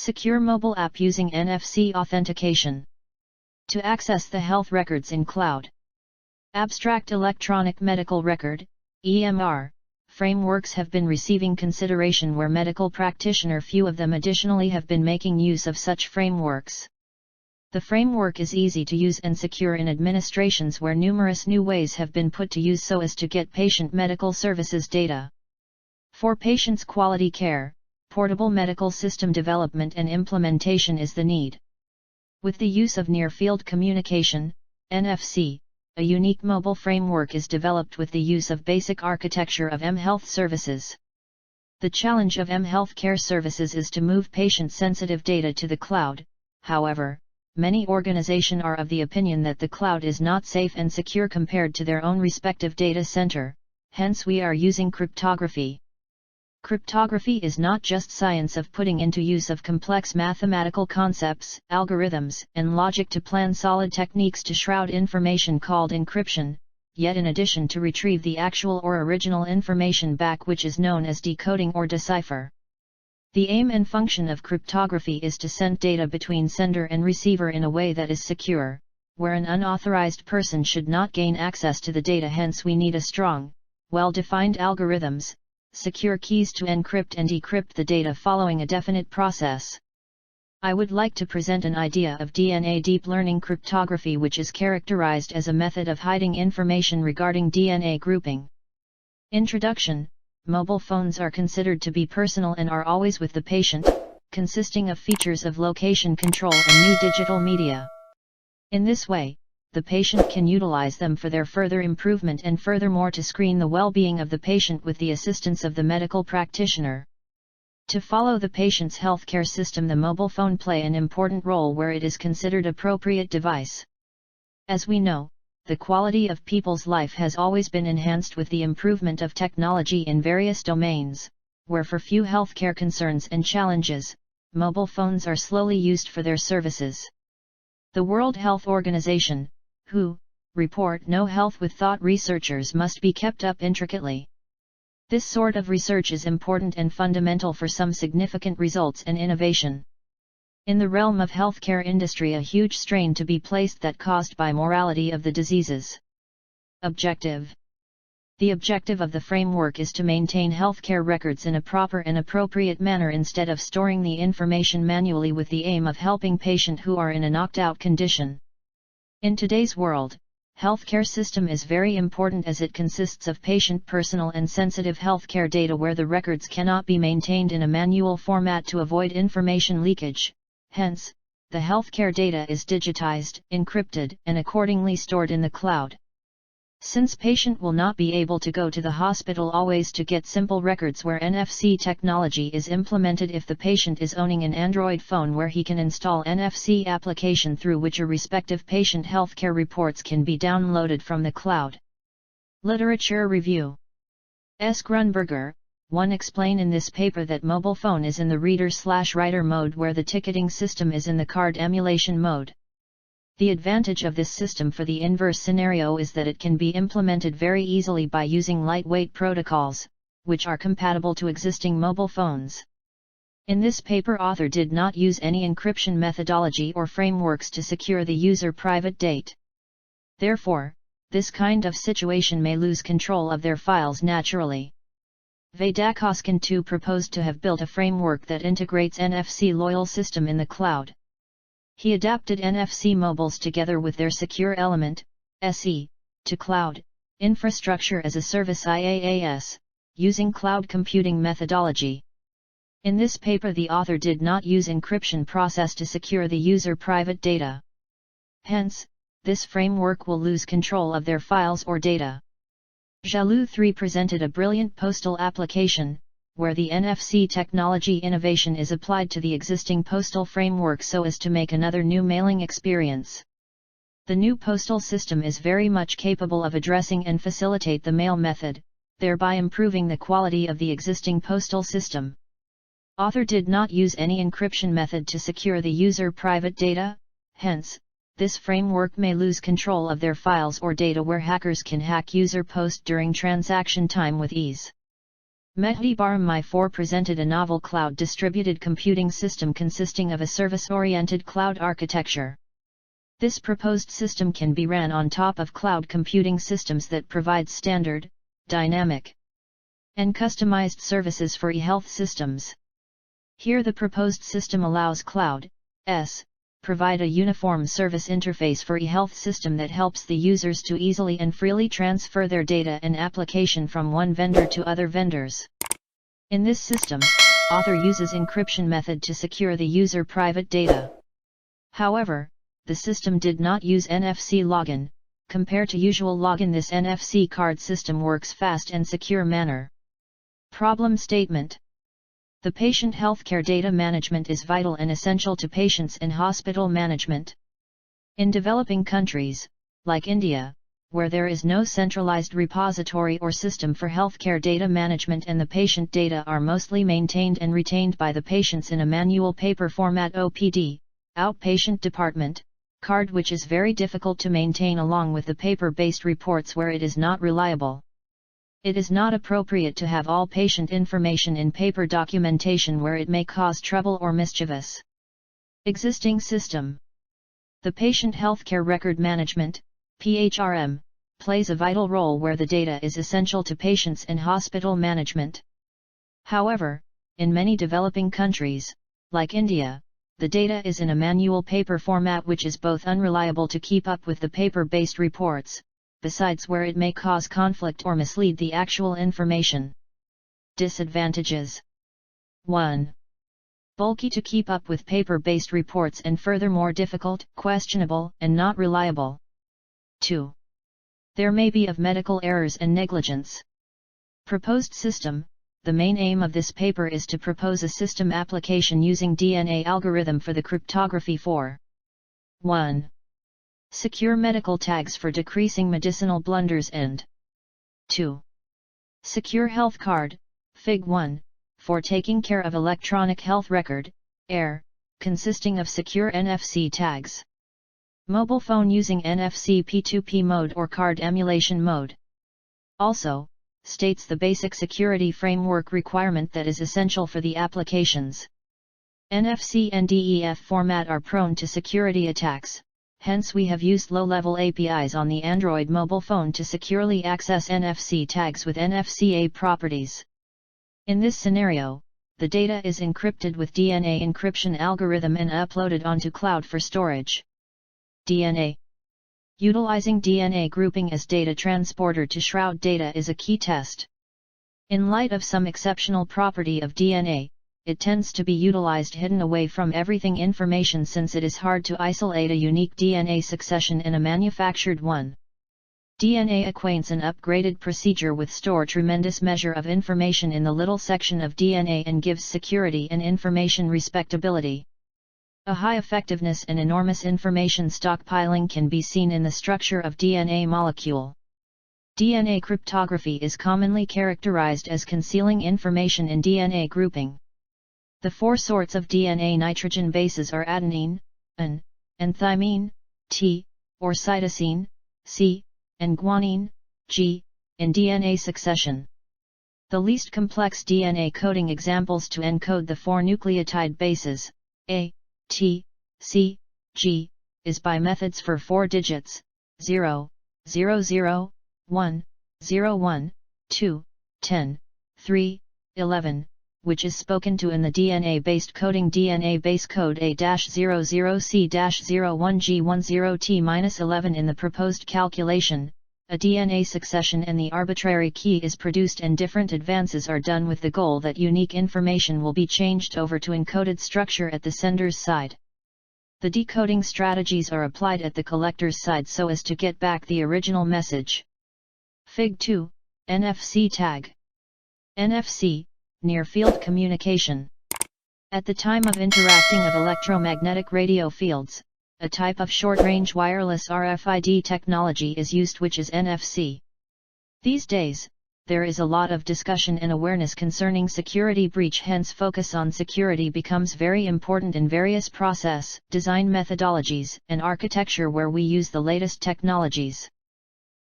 Secure mobile app using NFC Authentication. To access the health records in cloud. Abstract Electronic Medical Record, EMR, frameworks have been receiving consideration where medical practitioner few of them additionally have been making use of such frameworks. The framework is easy to use and secure in administrations where numerous new ways have been put to use so as to get patient medical services data. For patients' quality care, portable medical system development and implementation is the need. With the use of near-field communication, NFC, a unique mobile framework is developed with the use of basic architecture of mHealth services. The challenge of mHealthcare services is to move patient-sensitive data to the cloud. However, many organizations are of the opinion that the cloud is not safe and secure compared to their own respective data center, hence we are using cryptography. Cryptography is not just science of putting into use of complex mathematical concepts, algorithms, and logic to plan solid techniques to shroud information called encryption, yet in addition to retrieve the actual or original information back, which is known as decoding or de-cipher. The aim and function of cryptography is to send data between sender and receiver in a way that is secure, where an unauthorized person should not gain access to the data. Hence we need a strong, well-defined algorithms, secure keys to encrypt and decrypt the data following a definite process. I would like to present an idea of DNA deep learning cryptography, which is characterized as a method of hiding information regarding DNA grouping. Introduction. Mobile phones are considered to be personal and are always with the patient, consisting of features of location control and new digital media. In this way, the patient can utilize them for their further improvement and furthermore to screen the well-being of the patient with the assistance of the medical practitioner. To follow the patient's healthcare system, the mobile phone play an important role where it is considered appropriate device. As we know, the quality of people's life has always been enhanced with the improvement of technology in various domains, where for few healthcare concerns and challenges, mobile phones are slowly used for their services. The World Health Organization, WHO, report no health with thought researchers must be kept up intricately. This sort of research is important and fundamental for some significant results and innovation. In the realm of healthcare industry, a huge strain to be placed that caused by morality of the diseases. Objective. The objective of the framework is to maintain healthcare records in a proper and appropriate manner instead of storing the information manually, with the aim of helping patients who are in a knocked-out condition. In today's world, healthcare system is very important as it consists of patient personal and sensitive healthcare data where the records cannot be maintained in a manual format to avoid information leakage. Hence, the healthcare data is digitized, encrypted, and accordingly stored in the cloud. Since patient will not be able to go to the hospital always to get simple records where NFC technology is implemented, if the patient is owning an Android phone where he can install NFC application through which a respective patient healthcare reports can be downloaded from the cloud. Literature review. S. Grunberger, 1. Explain in this paper that mobile phone is in the reader/writer mode where the ticketing system is in the card emulation mode. The advantage of this system for the inverse scenario is that it can be implemented very easily by using lightweight protocols, which are compatible to existing mobile phones. In this paper, author did not use any encryption methodology or frameworks to secure the user private data. Therefore, this kind of situation may lose control of their files naturally. Vedakoskin too proposed to have built a framework that integrates NFC loyal system in the cloud. He adapted NFC mobiles together with their secure element, SE, to cloud, infrastructure as a service IaaS, using cloud computing methodology. In this paper the author did not use encryption process to secure the user private data. Hence, this framework will lose control of their files or data. Jalou 3 presented a brilliant postal application, where the NFC technology innovation is applied to the existing postal framework so as to make another new mailing experience. The new postal system is very much capable of addressing and facilitate the mail method, thereby improving the quality of the existing postal system. Author did not use any encryption method to secure the user private data, hence, this framework may lose control of their files or data where hackers can hack user post during transaction time with ease. Mehdi Barham 4 presented a novel cloud distributed computing system consisting of a service-oriented cloud architecture. This proposed system can be ran on top of cloud computing systems that provide standard, dynamic, and customized services for e-health systems. Here the proposed system allows cloud provide a uniform service interface for e-health system that helps the users to easily and freely transfer their data and application from one vendor to other vendors. In this system, author uses encryption method to secure the user private data. However, the system did not use NFC login. Compared to usual login, this NFC card system works fast and secure manner. Problem statement. The patient healthcare data management is vital and essential to patients and hospital management. In developing countries, like India, where there is no centralized repository or system for healthcare data management and the patient data are mostly maintained and retained by the patients in a manual paper format OPD, outpatient department, card, which is very difficult to maintain along with the paper-based reports where it is not reliable. It is not appropriate to have all patient information in paper documentation where it may cause trouble or mischievous. Existing system. The Patient Healthcare Record Management, PHRM, plays a vital role where the data is essential to patients and hospital management. However, in many developing countries, like India, the data is in a manual paper format which is both unreliable to keep up with the paper-based reports, besides where it may cause conflict or mislead the actual information. Disadvantages. 1. Bulky to keep up with paper-based reports and furthermore difficult, questionable, and not reliable. 2. There may be of medical errors and negligence. Proposed system. The main aim of this paper is to propose a system application using DNA algorithm for the cryptography for 1. Secure medical tags for decreasing medicinal blunders and 2. Secure health card, Fig 1, for taking care of electronic health record, ER, consisting of secure NFC tags. Mobile phone using NFC P2P mode or card emulation mode. Also, states the basic security framework requirement that is essential for the applications. NFC and DEF format are prone to security attacks. Hence we have used low-level APIs on the Android mobile phone to securely access NFC tags with NFCA properties. In this scenario, the data is encrypted with DNA encryption algorithm and uploaded onto cloud for storage. DNA. Utilizing DNA grouping as data transporter to shroud data is a key test. In light of some exceptional property of DNA, it tends to be utilized hidden away from everything information since it is hard to isolate a unique DNA succession in a manufactured one. DNA acquaints an upgraded procedure with store tremendous measure of information in the little section of DNA and gives security and information respectability. A high effectiveness and enormous information stockpiling can be seen in the structure of DNA molecule. DNA cryptography is commonly characterized as concealing information in DNA grouping. The four sorts of DNA nitrogen bases are adenine, N, and thymine, T, or cytosine, C, and guanine, G, in DNA succession. The least complex DNA coding examples to encode the four nucleotide bases, A, T, C, G, is by methods for 4 digits, 0, 0, 0, 1, 0, 1, 2, 10, 3, 11, which is spoken to in the DNA-based coding DNA base code A-00C-01G10T-11 in the proposed calculation. A DNA succession and the arbitrary key is produced and different advances are done with the goal that unique information will be changed over to encoded structure at the sender's side. The decoding strategies are applied at the collector's side so as to get back the original message. Fig 2, NFC tag. NFC, near-field communication. At the time of interacting of electromagnetic radio fields, a type of short-range wireless RFID technology is used which is NFC. These days, there is a lot of discussion and awareness concerning security breach, hence focus on security becomes very important in various process, design methodologies, and architecture where we use the latest technologies.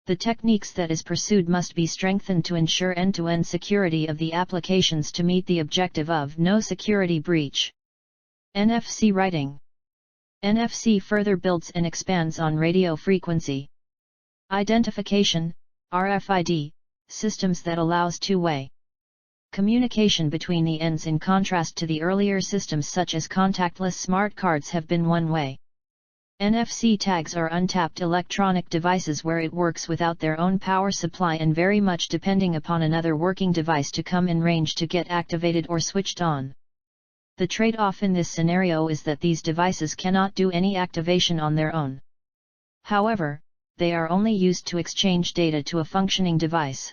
The techniques that is pursued must be strengthened to ensure end-to-end security of the applications to meet the objective of no security breach. NFC Writing. NFC further builds and expands on radio frequency identification, RFID, systems that allows two-way communication between the ends in contrast to the earlier systems such as contactless smart cards have been one-way. NFC tags are untapped electronic devices where it works without their own power supply and very much depending upon another working device to come in range to get activated or switched on. The trade-off in this scenario is that these devices cannot do any activation on their own. However, they are only used to exchange data to a functioning device.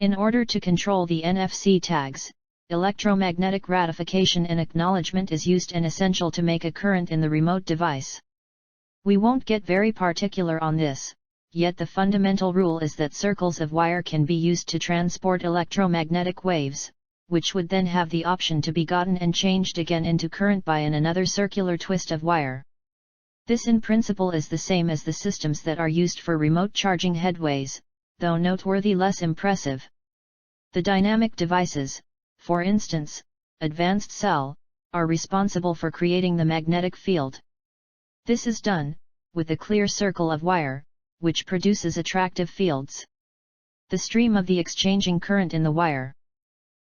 In order to control the NFC tags, electromagnetic ratification and acknowledgement is used and essential to make a current in the remote device. We won't get very particular on this, yet the fundamental rule is that circles of wire can be used to transport electromagnetic waves, which would then have the option to be gotten and changed again into current by another circular twist of wire. This in principle is the same as the systems that are used for remote charging headways, though noteworthy less impressive. The dynamic devices, for instance, advanced cell, are responsible for creating the magnetic field. This is done with a clear circle of wire, which produces attractive fields. The stream of the exchanging current in the wire.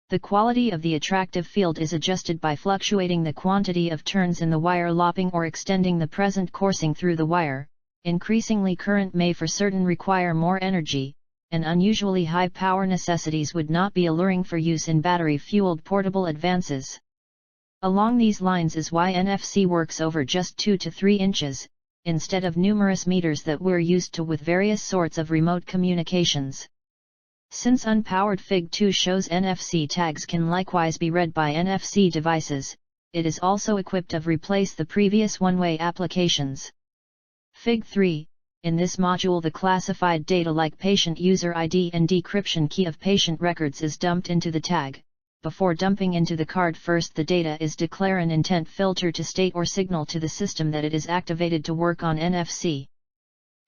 The quality of the attractive field is adjusted by fluctuating the quantity of turns in the wire lopping or extending the present coursing through the wire. Increasingly current may for certain require more energy, and unusually high power necessities would not be alluring for use in battery-fueled portable advances. Along these lines is why NFC works over just 2 to 3 inches, instead of numerous meters that we're used to with various sorts of remote communications. Since unpowered Fig 2 shows NFC tags can likewise be read by NFC devices, it is also equipped of replace the previous one-way applications. Fig 3, in this module the classified data like patient user ID and decryption key of patient records is dumped into the tag. Before dumping into the card first the data is declare an intent filter to state or signal to the system that it is activated to work on NFC.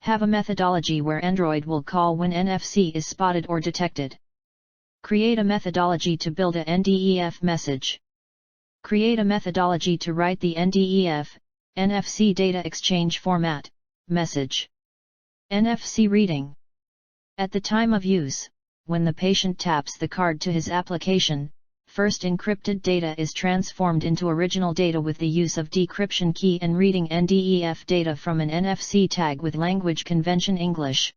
Have a methodology where Android will call when NFC is spotted or detected. Create a methodology to build a NDEF message. Create a methodology to write the NDEF, NFC data exchange format, message. NFC Reading. At the time of use, when the patient taps the card to his application, first encrypted data is transformed into original data with the use of decryption key and reading NDEF data from an NFC tag with language convention English.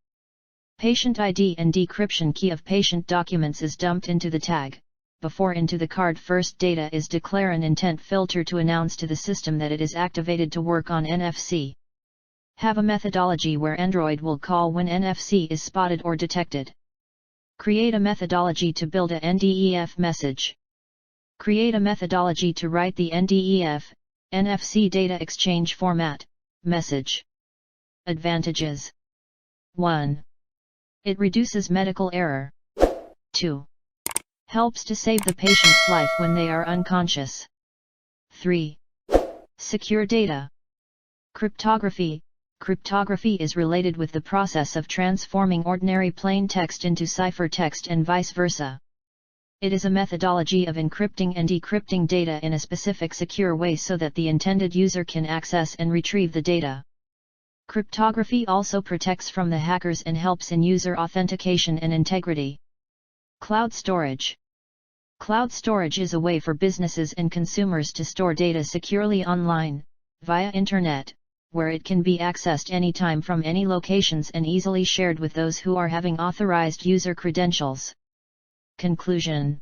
Patient ID and decryption key of patient documents is dumped into the tag. Before into the card first data is declare an intent filter to announce to the system that it is activated to work on NFC. Have a methodology where Android will call when NFC is spotted or detected. Create a methodology to build a NDEF message. Create a methodology to write the NDEF, NFC data exchange format, message. Advantages. 1. It reduces medical error. 2. Helps to save the patient's life when they are unconscious. 3. Secure data. Cryptography. Cryptography is related with the process of transforming ordinary plain text into ciphertext and vice versa. It is a methodology of encrypting and decrypting data in a specific secure way so that the intended user can access and retrieve the data. Cryptography also protects from the hackers and helps in user authentication and integrity. Cloud storage. Cloud storage is a way for businesses and consumers to store data securely online, via Internet, where it can be accessed anytime from any locations and easily shared with those who are having authorized user credentials. Conclusion.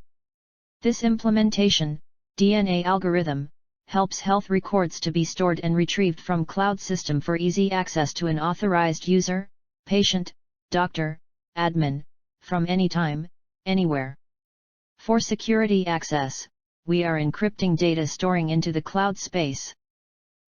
This implementation, DNA algorithm, helps health records to be stored and retrieved from cloud system for easy access to an authorized user, patient, doctor, admin, from anytime, anywhere. For security access, we are encrypting data storing into the cloud space.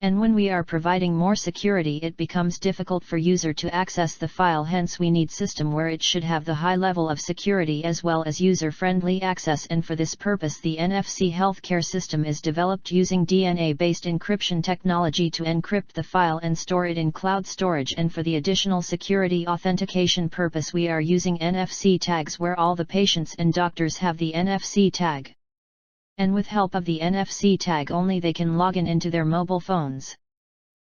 And when we are providing more security, it becomes difficult for user to access the file. Hence we need system where it should have the high level of security as well as user-friendly access, and for this purpose the NFC healthcare system is developed using DNA-based encryption technology to encrypt the file and store it in cloud storage. And for the additional security authentication purpose we are using NFC tags, where all the patients and doctors have the NFC tag. And with help of the NFC tag only they can log in into their mobile phones.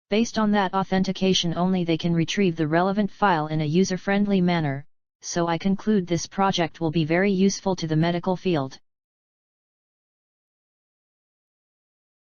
Based on that authentication only they can retrieve the relevant file in a user-friendly manner, so I conclude this project will be very useful to the medical field.